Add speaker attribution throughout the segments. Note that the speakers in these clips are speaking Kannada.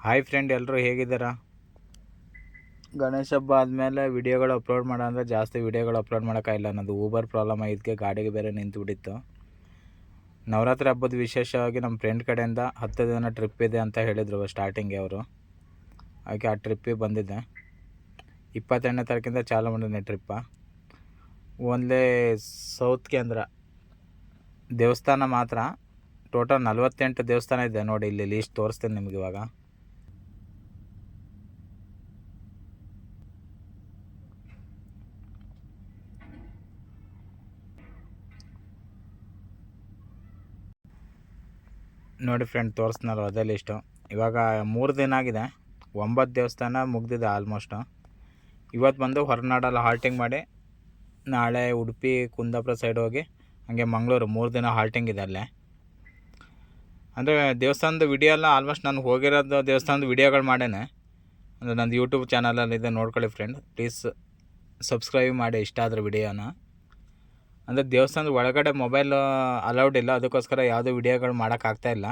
Speaker 1: ಹಾಯ್ ಫ್ರೆಂಡ್, ಎಲ್ಲರೂ ಹೇಗಿದ್ದೀರಾ? ಗಣೇಶ ಹಬ್ಬ ಆದಮೇಲೆ ವಿಡಿಯೋಗಳು ಅಪ್ಲೋಡ್ ಮಾಡೋ ಅಂದರೆ ಜಾಸ್ತಿ ವಿಡಿಯೋಗಳು ಅಪ್ಲೋಡ್ ಮಾಡೋಕ್ಕಾಗಿಲ್ಲ. ಅನ್ನೋದು ಊಬರ್ ಪ್ರಾಬ್ಲಮ್ ಆಗಿದ್ದಕ್ಕೆ ಗಾಡಿಗೆ ಬೇರೆ ನಿಂತು ಬಿಟ್ಟಿತ್ತು. ನವರಾತ್ರಿ ಹಬ್ಬದ ವಿಶೇಷವಾಗಿ ನಮ್ಮ ಫ್ರೆಂಡ್ ಕಡೆಯಿಂದ 10 ದಿನ ಟ್ರಿಪ್ ಇದೆ ಅಂತ ಹೇಳಿದರು ಸ್ಟಾರ್ಟಿಂಗ್ಗೆ ಅವರು. ಹಾಗೆ ಆ ಟ್ರಿಪ್ಪಿಗೆ ಬಂದಿದ್ದೆ. 22ನೇ ತಾರೀಕಿಂದ ಚಾಲು ಮಾಡಿದ್ದೆ ಟ್ರಿಪ್ಪ. ಓನ್ಲಿ ಸೌತ್ ಕೇಂದ್ರ ದೇವಸ್ಥಾನ ಮಾತ್ರ ಟೋಟಲ್ 48 ದೇವಸ್ಥಾನ ಇದೆ ನೋಡಿ. ಇಲ್ಲಿ ಲೀಸ್ಟ್ ತೋರಿಸ್ತೀನಿ ನಿಮ್ಗೆ ಇವಾಗ. ನೋಡಿ ಫ್ರೆಂಡ್, ತೋರಿಸ್ನಲ್ಲ ಅದೇ ಲಿಸ್ಟು. ಇವಾಗ 3 ದಿನ ಆಗಿದೆ, 9 ದೇವಸ್ಥಾನ ಮುಗ್ದಿದೆ ಆಲ್ಮೋಸ್ಟು. ಇವತ್ತು ಬಂದು ಹೊರನಾಡಲ್ಲಿ ಹಾಲ್ಟಿಂಗ್ ಮಾಡಿ ನಾಳೆ ಉಡುಪಿ ಕುಂದಾಪುರ ಸೈಡ್ ಹೋಗಿ ಹಾಗೆ ಮಂಗಳೂರು 3 ದಿನ ಹಾಲ್ಟಿಂಗ್ ಇದೆ ಅಲ್ಲೇ. ಅಂದರೆ ದೇವಸ್ಥಾನದ ವಿಡಿಯೋ ಎಲ್ಲ ಆಲ್ಮೋಸ್ಟ್ ನಾನು ಹೋಗಿರೋದು ದೇವಸ್ಥಾನದ ವಿಡಿಯೋಗಳು ಮಾಡೇನೆ. ಅಂದರೆ ನಂದು ಯೂಟ್ಯೂಬ್ ಚಾನಲಲ್ಲಿದೆ, ನೋಡ್ಕೊಳ್ಳಿ ಫ್ರೆಂಡ್. ಪ್ಲೀಸ್ ಸಬ್ಸ್ಕ್ರೈಬ್ ಮಾಡಿ ಇಷ್ಟ ಆದರೆ ವಿಡಿಯೋನ. ಅಂದರೆ ದೇವಸ್ಥಾನದ ಒಳಗಡೆ ಮೊಬೈಲ್ ಅಲೌಡ್ ಇಲ್ಲ, ಅದಕ್ಕೋಸ್ಕರ ಯಾವುದೂ ವಿಡಿಯೋಗಳು ಮಾಡೋಕ್ಕಾಗ್ತಾಯಿಲ್ಲ.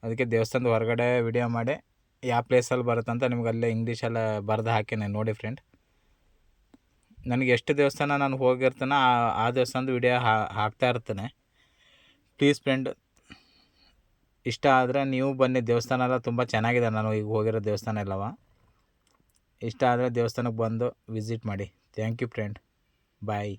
Speaker 1: ಅದಕ್ಕೆ ದೇವಸ್ಥಾನದ ಹೊರಗಡೆ ವಿಡಿಯೋ ಮಾಡಿ ಯಾವ ಪ್ಲೇಸಲ್ಲಿ ಬರುತ್ತಂತ ನಿಮ್ಗೆ ಅಲ್ಲೇ ಇಂಗ್ಲೀಷೆಲ್ಲ ಬರೆದು ಹಾಕಿನಿ ನೋಡಿ ಫ್ರೆಂಡ್. ನನಗೆ ಎಷ್ಟು ದೇವಸ್ಥಾನ ನಾನು ಹೋಗಿರ್ತಾನೆ ಆ ದೇವಸ್ಥಾನದ ವಿಡಿಯೋ ಹಾಕ್ತಾ ಇರ್ತಾನೆ. ಪ್ಲೀಸ್ ಫ್ರೆಂಡ್, ಇಷ್ಟ ಆದರೆ ನೀವು ಬನ್ನಿ. ದೇವಸ್ಥಾನ ಎಲ್ಲ ತುಂಬ ಚೆನ್ನಾಗಿದೆ, ನಾನು ಈಗ ಹೋಗಿರೋ ದೇವಸ್ಥಾನ ಎಲ್ಲವ. ಇಷ್ಟ ಆದರೆ ದೇವಸ್ಥಾನಕ್ಕೆ ಬಂದು ವಿಸಿಟ್ ಮಾಡಿ. Thank you friend, bye.